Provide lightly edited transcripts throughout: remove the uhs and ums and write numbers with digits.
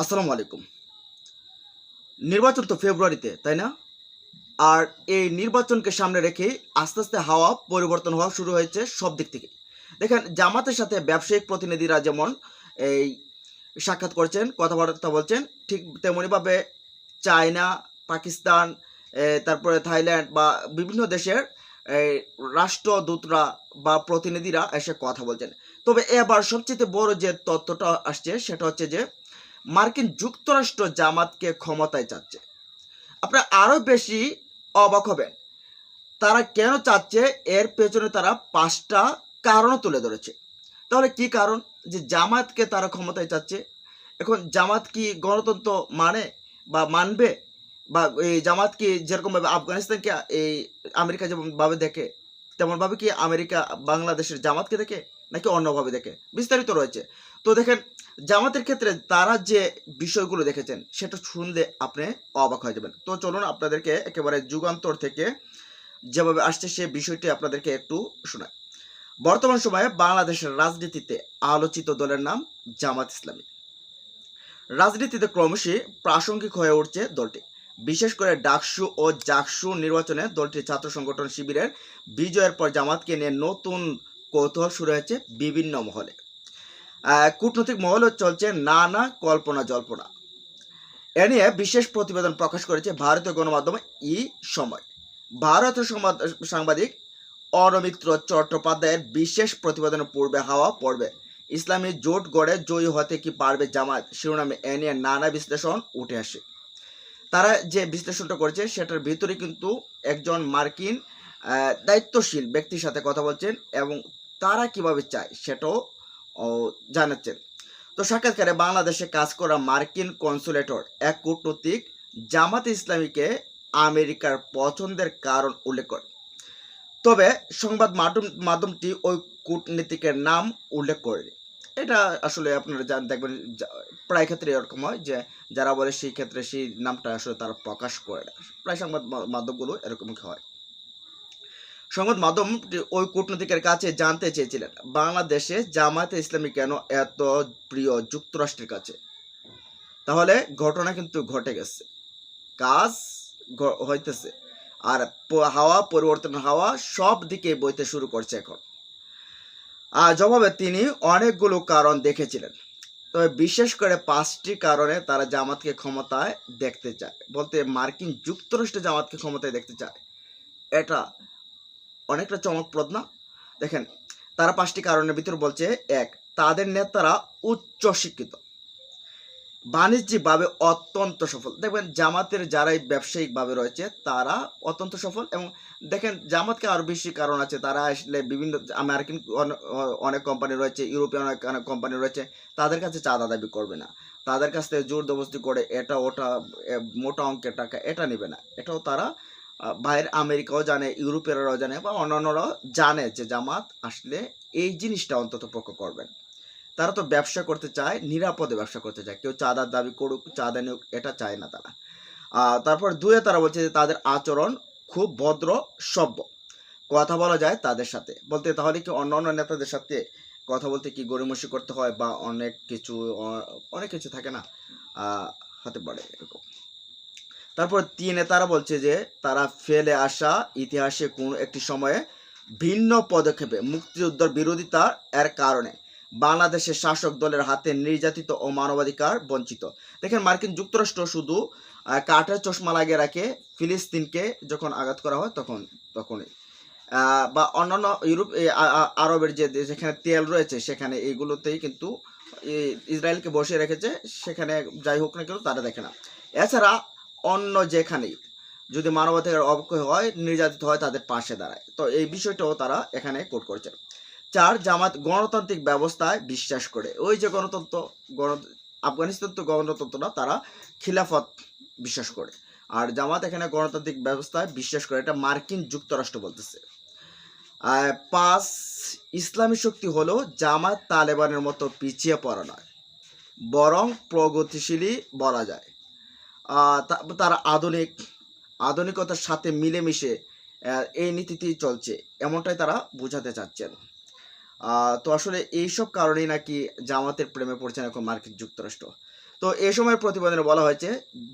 আসসালামু আলাইকুম। নির্বাচন তো ফেব্রুয়ারিতে, তাই না? আর এই নির্বাচনকে সামনে রেখে আস্তে, আস্তে হাওয়া পরিবর্তন হওয়া শুরু হয়েছে সব দিক থেকে। দেখেন জামাতের সাথে ব্যবসায়িক প্রতিনিধিরা যেমন এই সাক্ষাৎ করছেন, কথাবার্তা বলছেন, ঠিক তেমনিভাবে চায়না, পাকিস্তান, তারপরে থাইল্যান্ড বা বিভিন্ন দেশের এই রাষ্ট্রদূতরা বা প্রতিনিধিরা এসে কথা বলছেন। তবে এবার সবচাইতে বড় যে তথ্যটা আসছে সেটা হচ্ছে যে মার্কিন যুক্তরাষ্ট্র জামাতকে ক্ষমতায় চাচ্ছে। আপনারা আরও বেশি অবাক হবেন। তারা কেন চাচ্ছে এর পেছনে তারা ৫টা কারণও তুলে ধরেছে। তাহলে কি কারণ? যে জামাতকে তারা ক্ষমতায় চাচ্ছে। এখন জামাত কি গণতন্ত্র মানে বা মানবে? বা এই জামাত কি যেরকমভাবে আফগানিস্তানকে এই আমেরিকা যেমনভাবে দেখে, তেমনভাবে কি আমেরিকা বাংলাদেশের জামাতকে দেখে? নাকি অন্যভাবে দেখে? বিস্তারিত রয়েছে। তো দেখেন জামাতের ক্ষেত্রে তারা যে বিষয়গুলো দেখেছেন সেটা শুনলে আপনি অবাক হয়ে যাবেন। তো চলুন আপনাদেরকে একেবারে যুগান্তর থেকে যেভাবে আসছে সে বিষয়টি আপনাদেরকে একটু শোনাই। বর্তমান সময়ে বাংলাদেশের রাজনীতিতে আলোচিত দলের নাম জামাত ইসলামী। রাজনীতিতে ক্রমশই প্রাসঙ্গিক হয়ে উঠছে দলটি। বিশেষ করে ডাকসু ও জাকসু নির্বাচনে দলটির ছাত্র সংগঠন শিবিরের বিজয়ের পর জামাতকে নিয়ে নতুন কৌতূহল শুরু হয়েছে বিভিন্ন মহলে। কূটনৈতিক মহলে চলছে নানা কল্পনা জল্পনা। এ নিয়ে বিশেষ প্রতিবেদন প্রকাশ করেছে ভারতীয় গণমাধ্যম সময়। ভারতীয় সাংবাদিক অরমিত্র চট্টোপাধ্যায়ের বিশেষ প্রতিবেদনের পূর্বে হাওয়া পড়বে ইসলামী জোট গড়ে জয়ী হতে কি পারবে জামাত শিরোনামে এ নিয়ে নানা বিশ্লেষণ উঠে আসে। তারা যে বিশ্লেষণটা করেছে সেটার ভিতরে কিন্তু একজন মার্কিন দায়িত্বশীল ব্যক্তির সাথে কথা বলছেন এবং তারা কিভাবে চায় সেটাও জানাচ্ছেন। তো সাক্ষাৎকারে বাংলাদেশে কাজ করা মার্কিন কনসুলেটর এক কূটনৈতিক জামাত ইসলামীকে আমেরিকার পছন্দের কারণ উল্লেখ করে। তবে সংবাদ মাধ্যমটি ওই কূটনীতিকের নাম উল্লেখ করেনি। এটা আসলে আপনারা দেখবেন প্রায় ক্ষেত্রে এরকম হয় যে যারা বলে সেই ক্ষেত্রে সেই নামটা আসলে তারা প্রকাশ করে না। প্রায় সংবাদ মাধ্যমগুলো এরকমই হয়। সংবাদ মাধ্যমটি ওই কূটনীতিকের কাছে জানতে চেয়েছিলেন বাংলাদেশে জামায়াতে ইসলামী কেন এত প্রিয় যুক্তরাষ্ট্রের কাছে। তাহলে ঘটনা কিন্তু ঘটে গেছে, কাজ হইতেছে, আর হাওয়া পরিবর্তন হাওয়া সব দিকে বইতে শুরু করছে এখন। আর জবাবে তিনি অনেকগুলো কারণ দেখেছিলেন, তবে বিশেষ করে 5টি কারণে তারা জামাতকে ক্ষমতায় দেখতে চায়। বলতে মার্কিন যুক্তরাষ্ট্র জামাতকে ক্ষমতায় দেখতে চায়, এটা অনেকটা চমকপ্রদ না? দেখেন তারা 5টি কারণের ভিতর বলছে, 1, তাদের নেতারা উচ্চ শিক্ষিত, বাণিজ্যিকভাবে অত্যন্ত সফল। দেখবেন জামাতের যারাই ব্যবসায়িকভাবে রয়েছে তারা অত্যন্ত সফল। এবং দেখেন জামাতকে আরও বেশি কারণ আছে, তারা আসলে বিভিন্ন আমেরিকান অনেক কোম্পানি রয়েছে, ইউরোপিয়ান অনেক কোম্পানি রয়েছে, তাদের কাছে চাঁদা দাবি করবে না, তাদের কাছ থেকে জোর জবরদস্তি করে এটা ওটা মোটা অঙ্কের টাকা এটা নেবে না। এটাও তারা বাইরের আমেরিকাও জানে, ইউরোপীয়রাও জানে বা অন্যান্যরাও জানে যে জামাত আসলে এই জিনিসটা অন্তত পক্ষ করবেন। তারা তো ব্যবসা করতে চায়, নিরাপদে ব্যবসা করতে চায়, কেউ চাঁদার দাবি করুক, চাঁদা নিউক, এটা চায় না তারা। তারপর 2 তারা বলছে যে তাদের আচরণ খুব ভদ্র সভ্য, কথা বলা যায় তাদের সাথে। বলতে তাহলে কি অন্য অন্য নেতাদের সাথে কথা বলতে কি গড়িমসি করতে হয় বা অনেক কিছু থাকে না, হতে পারে এরকম। তারপর 3 তারা বলছে যে তারা ফেলে আসা ইতিহাসে কোন একটি সময়ে ভিন্ন পদক্ষেপে মুক্তিযুদ্ধের বিরোধিতা এর কারণে বাংলাদেশের শাসক দলের হাতে নির্যাতিত ও মানবাধিকার বঞ্চিত। দেখেন মার্কিন যুক্তরাষ্ট্র শুধু কাঠের চশমা লাগিয়ে রাখে ফিলিস্তিনকে যখন আঘাত করা হয় তখনই, বা অন্যান্য ইউরোপ আরবের যে যেখানে তেল রয়েছে সেখানে এইগুলোতেই কিন্তু ইসরায়েলকে বসিয়ে রেখেছে, সেখানে যাই হোক না কেন তারা দেখে না। এছাড়া অন্য যেখানেই যদি মানবাধিকার অবক্ষয় হয়, নির্যাতিত হয়, তাদের পাশে দাঁড়ায়। তো এই বিষয়টাও তারা এখানে কোট করেছে। 4, জামাত গণতান্ত্রিক ব্যবস্থায় বিশ্বাস করে। ওই যে গণতন্ত্র, আফগানিস্তান তো গণতন্ত্র না, তারা খিলাফত বিশ্বাস করে। আর জামাত এখানে গণতান্ত্রিক ব্যবস্থায় বিশ্বাস করে, এটা মার্কিন যুক্তরাষ্ট্র বলতেছে। 5, ইসলামী শক্তি হলো জামাত তালেবানের মতো পিছিয়ে পড়া নয়, বরং প্রগতিশীলই বলা যায়। তারা আধুনিকতার সাথে মিলেমিশে এই নীতিতেই চলছে, এমনটাই তারা বোঝাতে চাচ্ছেন। তো আসলে এইসব কারণেই নাকি জামাতের প্রেমে পড়ছেন এখন মার্কিন যুক্তরাষ্ট্র। তো এই সময় প্রতিবেদনে বলা হয়েছে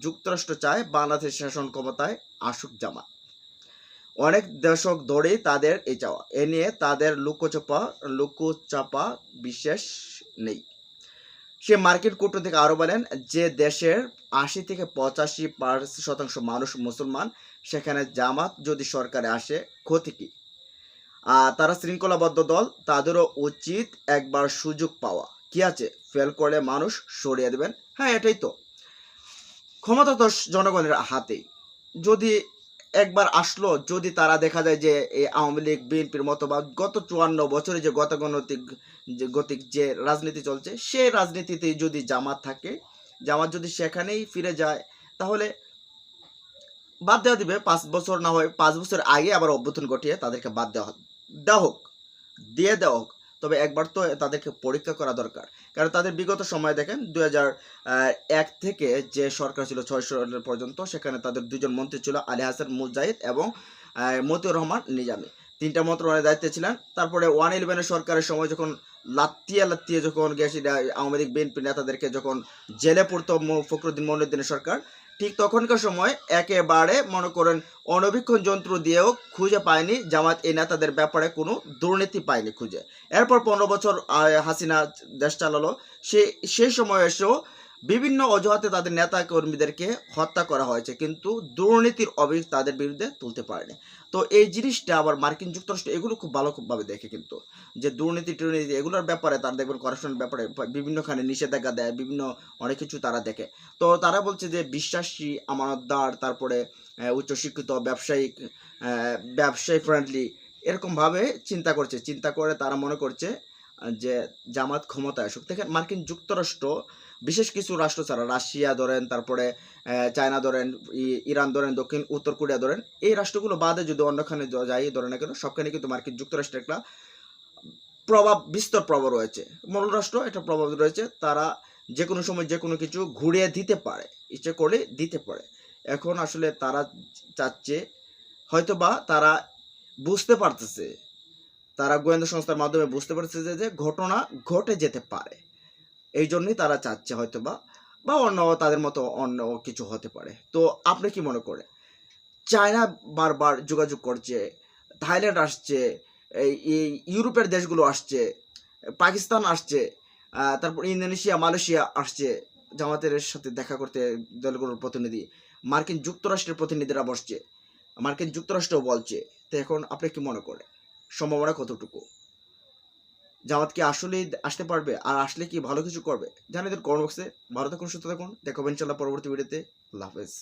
যুক্তরাষ্ট্র চায় বাংলাদেশের শাসন ক্ষমতায় আসুক জামাত। অনেক দশক ধরেই তাদের এই চাওয়া, এ নিয়ে তাদের লুকোচাপা বিশেষ নেই। সে মার্কিন কূটনীতিক আরও বলেন, যে দেশের 80-85% মানুষ মুসলমান, সেখানে জামাত যদি সরকারে আসে ক্ষতি কি? তারা শৃঙ্খলাবদ্ধ দল, তাদেরও উচিত একবার সুযোগ পাওয়া। কি আছে, ফেল করলে মানুষ সরিয়ে দেবেন। হ্যাঁ, এটাই তো, ক্ষমতা তো জনগণের হাতেই। যদি একবার আসলো, যদি তারা দেখা যায় যে এই আওয়ামী লীগ বিএনপির মতো বা গত 54 বছরে যে গতিক যে রাজনীতি চলছে, সেই রাজনীতিতে যদি জামাত থাকে, জামাত যদি সেখানেই ফিরে যায়, তাহলে বাদ দেওয়া দিবে। 5 বছর না হয় 5 বছর আগে আবার অভ্যুত্থান ঘটিয়ে তাদেরকে বাদ দেওয়া হোক, দিয়ে দেওয়া হোক। তবে একবার তো তাদেরকে পরীক্ষা করা দরকার। কারণ তাদের বিগত সময় দেখেন 2001 থেকে যে সরকার ছিল 6 সাল পর্যন্ত, সেখানে তাদের 2 জন মন্ত্রী ছিল, আলী হাসান মুজাহিদ এবং মতিউর রহমান নিজামী। 3টা মন্ত্রণালয়ের দায়িত্বে ছিলেন। তারপরে 111 সরকারের সময় যখন লাত্তিয়ে যখন গেছে আওয়ামী লীগ বিএনপি নেতাদেরকে যখন জেলে পড়তো ফখরুদ্দিন মঈনুদ্দিনের সরকার, ঠিক তখনকার সময় একেবারে মনে করেন অনবীক্ষণ যন্ত্র দিয়েও খুঁজে পায়নি জামাত এই নেতাদের ব্যাপারে কোনো দুর্নীতি পায়নি খুঁজে। এরপর 15 বছর হাসিনা দেশ চালালো, সেই সময় এসেও বিভিন্ন অজুহাতে তাদের নেতা কর্মীদেরকে হত্যা করা হয়েছে, কিন্তু দুর্নীতির অভিযোগ তাদের বিরুদ্ধে তুলতে পারেনি। তো এই জিনিসটা আবার মার্কিন যুক্তরাষ্ট্র এগুলো খুব ভালোভাবে দেখে, কিন্তু যে দুর্নীতি এগুলোর ব্যাপারে তারা দেখবেন করাপশনের ব্যাপারে বিভিন্নখানে নিষেধাজ্ঞা দেয়, বিভিন্ন অনেক কিছু তারা দেখে। তো তারা বলছে যে বিশ্বাসী, আমানতদার, তারপরে উচ্চশিক্ষিত, ব্যবসায়ী ফ্রেন্ডলি, এরকমভাবে চিন্তা করে তারা মনে করছে যে জামাত ক্ষমতায় আসুক। দেখেন মার্কিন যুক্তরাষ্ট্র বিশেষ কিছু রাষ্ট্র ছাড়া, রাশিয়া ধরেন, তারপরে চায়না ধরেন, ইরান ধরেন, উত্তর কোরিয়া ধরেন, এই রাষ্ট্রগুলো বাদে যদি অন্যখানে যাই ধরে না কেন, সবখানে কিন্তু মার্কিন যুক্তরাষ্ট্রের একটা বিস্তর প্রভাব রয়েছে। মূল রাষ্ট্র একটা প্রভাব রয়েছে, তারা যে কোনো সময় যে কোনো কিছু ঘুরিয়ে দিতে পারে, ইচ্ছে করে দিতে পারে। এখন আসলে তারা চাচ্ছে, হয়তোবা তারা বুঝতে পারতেছে, তারা গোয়েন্দা সংস্থার মাধ্যমে বুঝতে পারতেছে যে ঘটনা ঘটে যেতে পারে, এই জন্যই তারা চাচ্ছে হয়তোবা, বা অন্য তাদের মতো অন্য কিছু হতে পারে। তো আপনি কি মনে করেন? চায়না বারবার যোগাযোগ করছে, থাইল্যান্ড আসছে, এই ইউরোপের দেশগুলো আসছে, পাকিস্তান আসছে, তারপর ইন্দোনেশিয়া, মালয়েশিয়া আসছে জামাতের সাথে দেখা করতে, দলগুলোর প্রতিনিধি, মার্কিন যুক্তরাষ্ট্রের প্রতিনিধিরা বসছে, মার্কিন যুক্তরাষ্ট্রও বলছে। তো এখন আপনি কি মনে করেন সম্ভাবনা কতটুকু? জামাত কি আসলেই আসতে পারবে? আর আসলে কি ভালো কিছু করবে? জানাদের কমেন্ট বক্সে। ভালো থাকুন, সুস্থ থাকুন, দেখাবো ইনশাল্লাহ পরবর্তী ভিডিওতে। আল্লাহ হাফেজ।